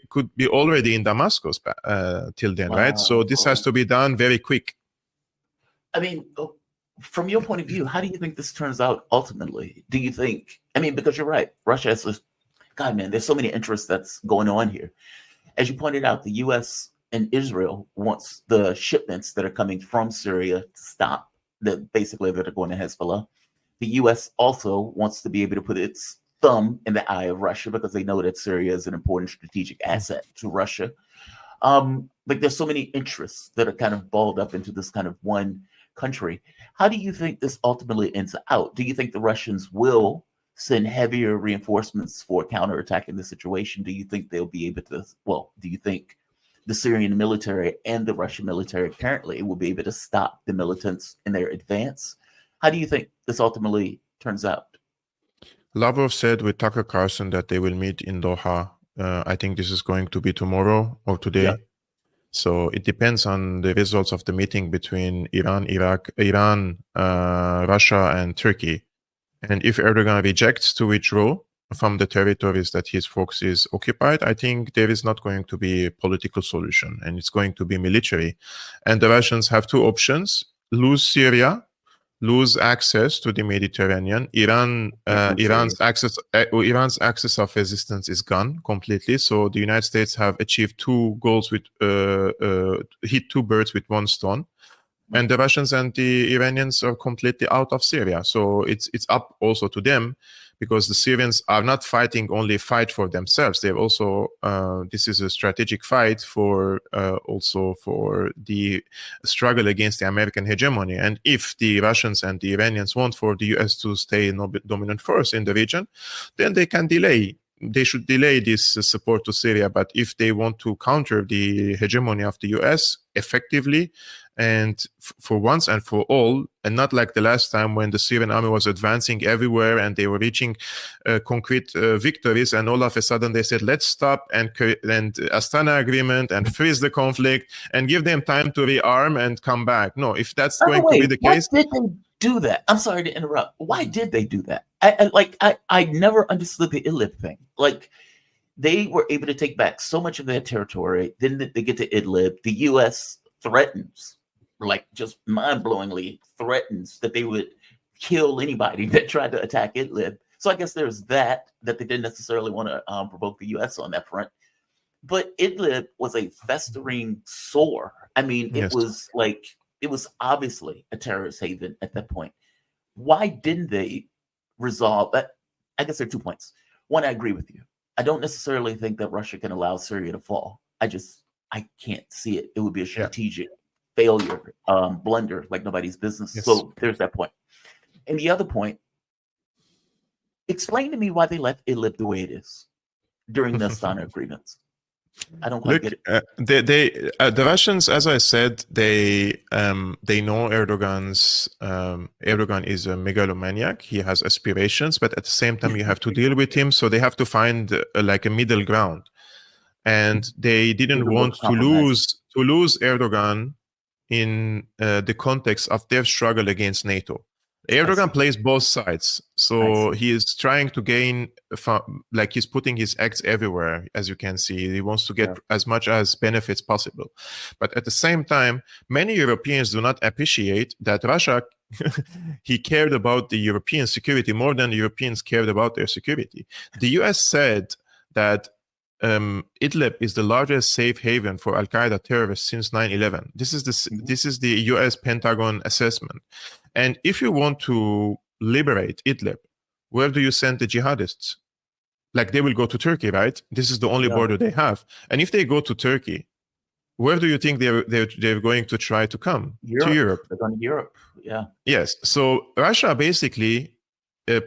[SPEAKER 2] already in Damascus till then, right? So this has to be done very quick.
[SPEAKER 1] I mean, from your point of view, how do you think this turns out ultimately? Do you think, I mean, because you're right, Russia has this, God, man, there's so many interests that's going on here. As you pointed out, the U.S. and Israel wants the shipments that are coming from Syria to stop, that basically that are going to Hezbollah. The U.S. also wants to be able to put its thumb in the eye of Russia because they know that Syria is an important strategic asset to Russia. Like there's so many interests that are kind of balled up into this kind of one country. How do you think this ultimately ends out? Do you think the Russians will send heavier reinforcements for counterattacking the situation? Do you think they'll be able to, well, do you think the Syrian military and the Russian military currently will be able to stop the militants in their advance? How do you think this ultimately turns out?
[SPEAKER 2] Lavrov said with Tucker Carlson that they will meet in Doha. I think this is going to be tomorrow or today. Yeah. So it depends on the results of the meeting between Iran, Russia, and Turkey. And if Erdogan rejects to withdraw from the territories that his forces occupied, I think there is not going to be a political solution, and it's going to be military. And the Russians have two options: lose Syria, lose access to the Mediterranean. Iran's access of resistance is gone completely. So the United States have achieved two goals with hit two birds with one stone. And the Russians and the Iranians are completely out of Syria. So it's up also to them, because the Syrians are not fighting only fight for themselves. They're also, this is a strategic fight for also for the struggle against the American hegemony. And if the Russians and the Iranians want for the US to stay a dominant force in the region, then they can delay. They should delay this support to Syria. But if they want to counter the hegemony of the US effectively, and for once and for all, and not like the last time when the Syrian army was advancing everywhere and they were reaching concrete victories, and all of a sudden they said, let's stop and Astana agreement and freeze the conflict and give them time to rearm and come back. No, if that's going to be the case.
[SPEAKER 1] Why did they do that? I'm sorry to interrupt. Why did they do that? I never understood the Idlib thing. Like, they were able to take back so much of their territory. Then they get to Idlib. The U.S. threatens, like just mind-blowingly threatens, that they would kill anybody that tried to attack Idlib. So I guess there's that they didn't necessarily want to provoke the U.S. on that front. But Idlib was a festering sore. I mean, it was obviously a terrorist haven at that point. Why didn't they resolve that? I guess there are 2 points. One, I agree with you. I don't necessarily think that Russia can allow Syria to fall. I can't see it. It would be a strategic failure, blunder like nobody's business. Yes. So there's that point. And the other point, explain to me why they left Idlib the way it is during the Astana agreements. I don't quite get it.
[SPEAKER 2] The Russians, as I said, they know Erdogan is a megalomaniac. He has aspirations, but at the same time, you have to deal with him. So they have to find like a middle ground. And they didn't want to lose Erdogan in the context of their struggle against NATO. Erdogan plays both sides, so he is trying to gain, like he's putting his eggs everywhere, as you can see. He wants to get as much as benefits possible. But at the same time, many Europeans do not appreciate that Russia, he cared about the European security more than the Europeans cared about their security. The US said that Idlib is the largest safe haven for Al-Qaeda terrorists since 9/11. This is the US Pentagon assessment. And if you want to liberate Idlib, where do you send the jihadists? Like, they will go to Turkey, right? This is the only border they have. And if they go to Turkey, where do you think they're going to try to come? To Europe.
[SPEAKER 1] They're going to Europe, yeah.
[SPEAKER 2] Yes. So Russia basically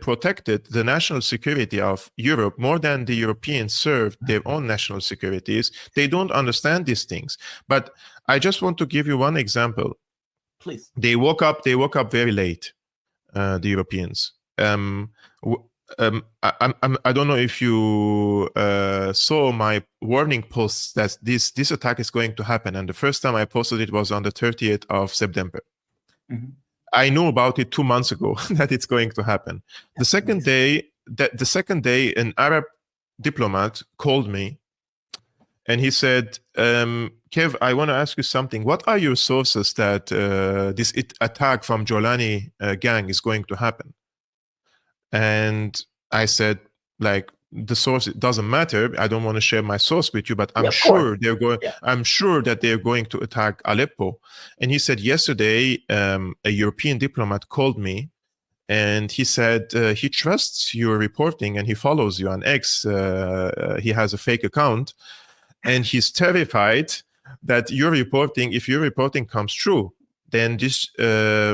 [SPEAKER 2] protected the national security of Europe more than the Europeans served their own national securities. They don't understand these things. But I just want to give you one example.
[SPEAKER 1] Please.
[SPEAKER 2] They woke up very late, the Europeans. I don't know if you saw my warning posts that this attack is going to happen. And the first time I posted it was on the 30th of September.
[SPEAKER 1] Mm-hmm.
[SPEAKER 2] I knew about it 2 months ago that it's going to happen. The second day, an Arab diplomat called me and he said, Kev, I want to ask you something. What are your sources that this attack from Jolani gang is going to happen? And I said, like, the source, it doesn't matter. I don't want to share my source with you, but I'm sure they're going. Yeah. I'm sure that they're going to attack Aleppo. And he said yesterday, a European diplomat called me, and he said he trusts your reporting and he follows you on X. He has a fake account, and he's terrified that your reporting, if your reporting comes true, then this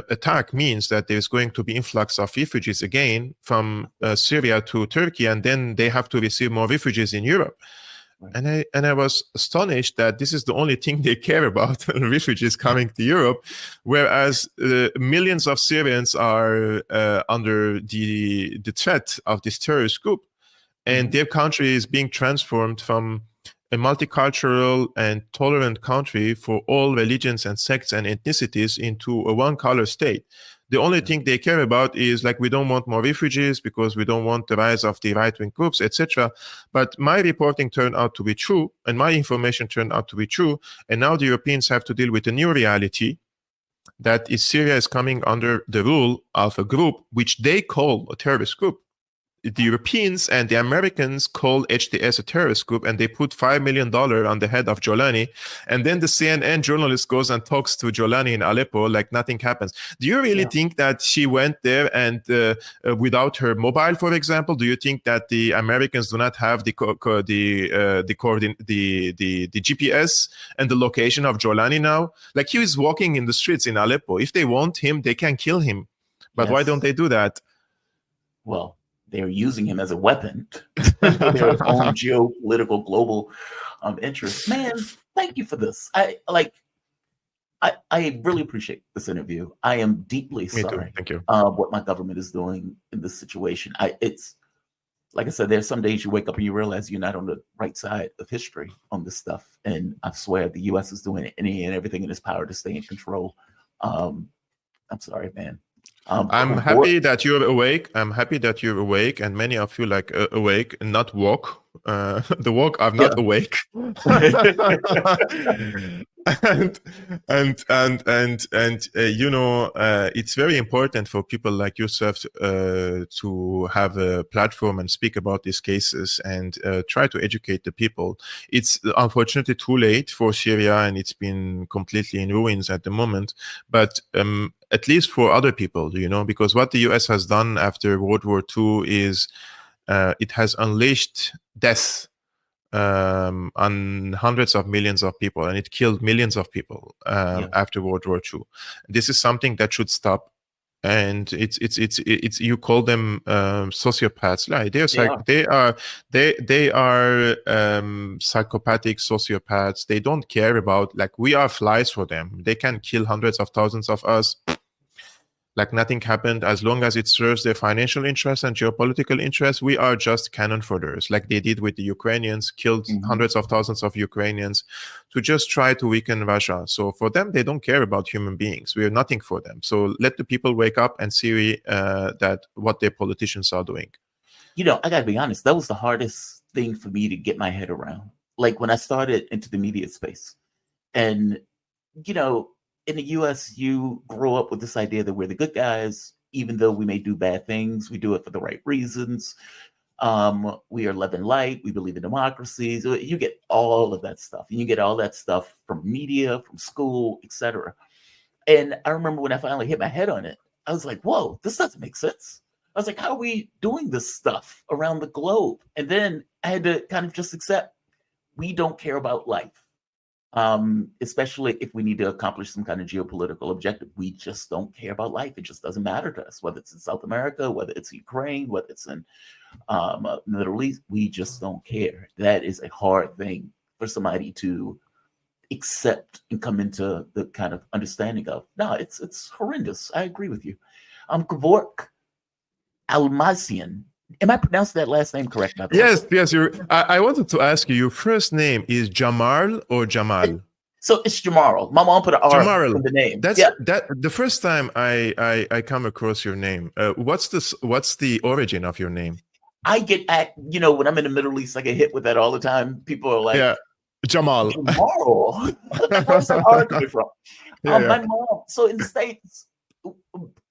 [SPEAKER 2] attack means that there's going to be influx of refugees again from Syria to Turkey, and then they have to receive more refugees in Europe. Right. And I was astonished that this is the only thing they care about, refugees coming to Europe, whereas millions of Syrians are under the threat of this terrorist group, and their country is being transformed from a multicultural and tolerant country for all religions and sects and ethnicities into a one-color state. The only thing they care about is, like, we don't want more refugees because we don't want the rise of the right-wing groups, etc. But my reporting turned out to be true, and my information turned out to be true, and now the Europeans have to deal with a new reality, that is Syria is coming under the rule of a group which they call a terrorist group. The Europeans and the Americans call HTS a terrorist group, and they put $5 million on the head of Jolani. And then the CNN journalist goes and talks to Jolani in Aleppo like nothing happens. Do you really think that she went there and without her mobile, for example? Do you think that the Americans do not have the GPS and the location of Jolani now? Like, he is walking in the streets in Aleppo. If they want him, they can kill him. But why don't they do that?
[SPEAKER 1] Well, they're using him as a weapon for their own geopolitical global interests. Man, thank you for this. I really appreciate this interview. I am deeply sorry.
[SPEAKER 2] Thank you.
[SPEAKER 1] What my government is doing in this situation. It's like I said, there's some days you wake up and you realize you're not on the right side of history on this stuff. And I swear the U.S. is doing any and everything in its power to stay in control. I'm sorry, man.
[SPEAKER 2] I'm happy that you're awake. I'm happy that you're awake, and many of you like awake and not woke. The woke are not awake. and you know, it's very important for people like yourself to have a platform and speak about these cases and try to educate the people. It's unfortunately too late for Syria, and it's been completely in ruins at the moment. But at least for other people, you know, because what the US has done after World War II is it has unleashed death on hundreds of millions of people, and it killed millions of people after World War II. This is something that should stop. And it's you call them sociopaths. Like they are psychopathic sociopaths. They don't care about, like, we are flies for them. They can kill hundreds of thousands of us like nothing happened. As long as it serves their financial interests and geopolitical interests, we are just cannon fodders, like they did with the Ukrainians, killed hundreds of thousands of Ukrainians to just try to weaken Russia. So for them, they don't care about human beings. We are nothing for them. So let the people wake up and see that what their politicians are doing.
[SPEAKER 1] You know, I got to be honest, that was the hardest thing for me to get my head around. Like when I started into the media space, and, you know, in the US, you grow up with this idea that we're the good guys, even though we may do bad things, we do it for the right reasons. We are love and light. We believe in democracy. So you get all of that stuff. And you get all that stuff from media, from school, etc. And I remember when I finally hit my head on it, I was like, whoa, this doesn't make sense. I was like, how are we doing this stuff around the globe? And then I had to kind of just accept we don't care about life. especially if we need to accomplish some kind of geopolitical objective. We just don't care about life. It just doesn't matter to us, whether it's in South America, whether it's Ukraine, whether it's in Middle East. We just don't care. That is a hard thing for somebody to accept and come into the kind of understanding of. No, it's horrendous. I agree with you. Kevork Almassian. Am I pronouncing that last name correct? By the way?
[SPEAKER 2] Yes. I wanted to ask you, your first name is Jamal or Jamal?
[SPEAKER 1] So it's Jamal. My mom put an R in the name.
[SPEAKER 2] That the first time I come across your name. What's the origin of your name?
[SPEAKER 1] I get when I'm in the Middle East, I get hit with that all the time. People are like,
[SPEAKER 2] Jamal.
[SPEAKER 1] Where's that R coming from? My mom. So in the States,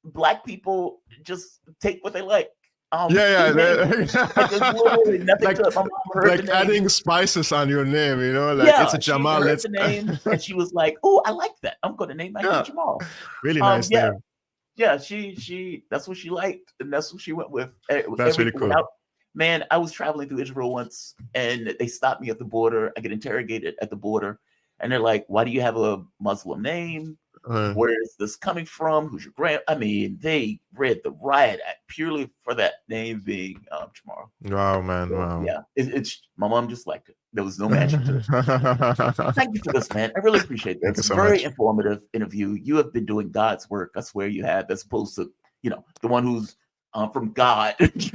[SPEAKER 1] Black people just take what they like.
[SPEAKER 2] Like
[SPEAKER 1] literally nothing to it. My mom heard the name.
[SPEAKER 2] Adding spices on your name, it's a Jamal.
[SPEAKER 1] She heard the name, and she was like, "Oh, I like that. I'm going to name my kid Jamal."
[SPEAKER 2] Really nice name.
[SPEAKER 1] Yeah, she that's what she liked, and that's what she went with.
[SPEAKER 2] That's really cool.
[SPEAKER 1] Man, I was traveling through Israel once, and they stopped me at the border. I get interrogated at the border, and they're like, "Why do you have a Muslim name? Where is this coming from? Who's your grand?" I mean, they read the riot act purely for that name being Jamal.
[SPEAKER 2] Wow, man!
[SPEAKER 1] So,
[SPEAKER 2] wow.
[SPEAKER 1] Yeah, it's my mom just liked it. There was no magic to it. Thank you for this, man. I really appreciate that. It's a very informative interview. You have been doing God's work. I swear you have, as opposed to the one who's from God. He's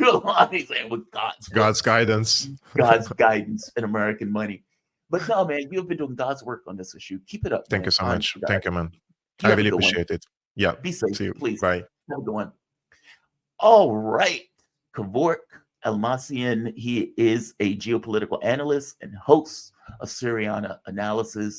[SPEAKER 1] saying with God's
[SPEAKER 2] guidance,
[SPEAKER 1] God's guidance, and American money. But no, man, you have been doing God's work on this issue. Keep it up.
[SPEAKER 2] Thank you so much. Thank you, man. I really appreciate it. Yeah.
[SPEAKER 1] Be safe, please.
[SPEAKER 2] Bye.
[SPEAKER 1] Have a good one. All right. Kevork Almassian. He is a geopolitical analyst and host of Syrian Analysis.